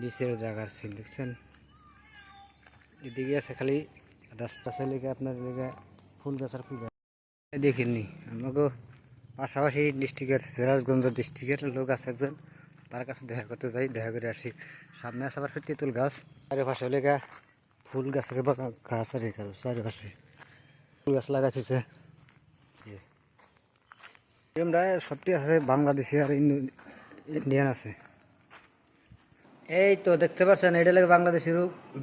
নিচের জায়গার সিন দেখছেন। এদিকে আছে খালি রাস্তা লেগে আপনার লেগে ফুল গাছ আর ফুল গাছ দেখিনি। আমাকে পাশাপাশি ডিস্ট্রিক্টের সিরাজগঞ্জ ডিস্ট্রিক্টের লোক আছে একজন, তার কাছে দেখা করতে যাই, দেখা করে আসি। সামনে আছে আবার তেঁতুল গাছ, চারিপাশে লেগা ফুল গাছের গাছ আর চারিপাশে ফুল গাছ লাগাইছে। এরকমটা সবটি আছে, বাংলাদেশি আর ইন্ডিয়ান আছে। এই তো দেখতে পাচ্ছেন, এটা লেগে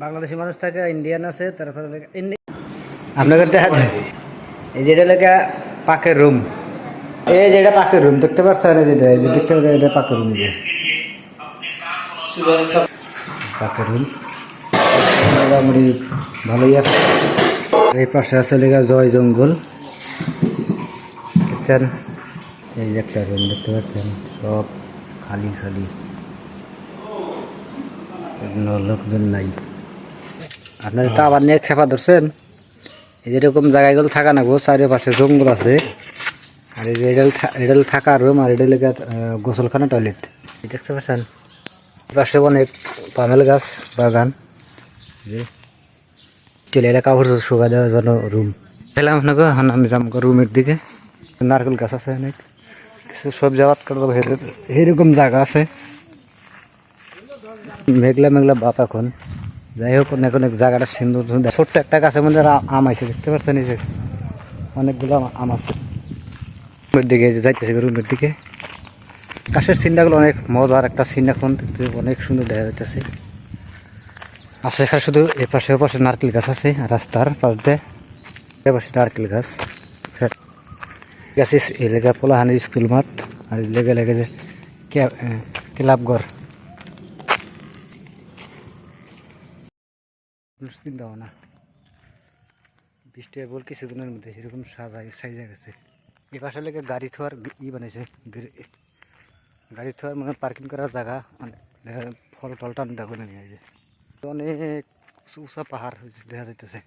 বাংলাদেশি মানুষ থাকে, ইন্ডিয়ান আছে, তারপরে আপনাদের দেখা যায় এই যেটা লেগে পাকের রুম, এই যেটা পাকের রুম দেখতে পাচ্ছেন, যেটা দেখতে পাচ্ছেন এটা পাকের রুম, পাকের রুম মোটামুটি ভালোই আছে। এই পাশে আছে লেগা জয় জঙ্গল দেখছেন। এই যে একটা রুম দেখতে পাচ্ছেন, সব খালি খালি, লোকজন নাই। আপনারা তো আবার নিয়ে খেপা ধরছেন। এই যেরকম জায়গাগুলো থাকা না গো, চারিপাশে জঙ্গল আছে। আর এই যে এডেল থাকা রুম, আর এডেল গোসলখানা টয়লেট দেখতে পাচ্ছেন। পাশে অনেক পামেল গাছ বাগান, ছেলেরা কাপড় শুকা দেওয়ার জন্য রুম। খেলাম আপনাকে, এখন আমি যাম রুমের দিকে। নারকেল গাছ আছে অনেক, কিছু সবজি আবাদ করতে এরকম জায়গা আছে। মেঘলা মেঘলা বাপ এখন, যাই হোক অনেক অনেক জায়গাটা সুন্দর। ছোট্ট একটা গাছের মধ্যে আম আছে দেখতে পাচ্ছেন, এই যে অনেকগুলো আম আছে। রুমের দিকে যাইতেছে, রুমের দিকে গাছের সিনটাগুলো অনেক মজার একটা সিন, এখন দেখতে অনেক সুন্দর দেখা যাইতেছে। আছে এখানে শুধু এপাশে ওপাশে নারকেল গাছ আছে, রাস্তার পাশ দিয়ে এপাশে নারকেল গাছ গাছ। এলাকা পোলাহানের স্কুল মাঠ, আর লেগে লেগে যে ক্লাবঘর চিন্তা না। বৃষ্টি বল কিছুদিনের মধ্যে এরকম সাইজা গেছে। এই পাশে লেগে গাড়ি থোয়ার বানাইছে, গাড়ি থোয়ার মানে পার্কিং করার জায়গা, মানে ফল টল টান দেখো নিয়ে যায়। অনেক উঁচা পাহাড় দেখা যাইতেছে।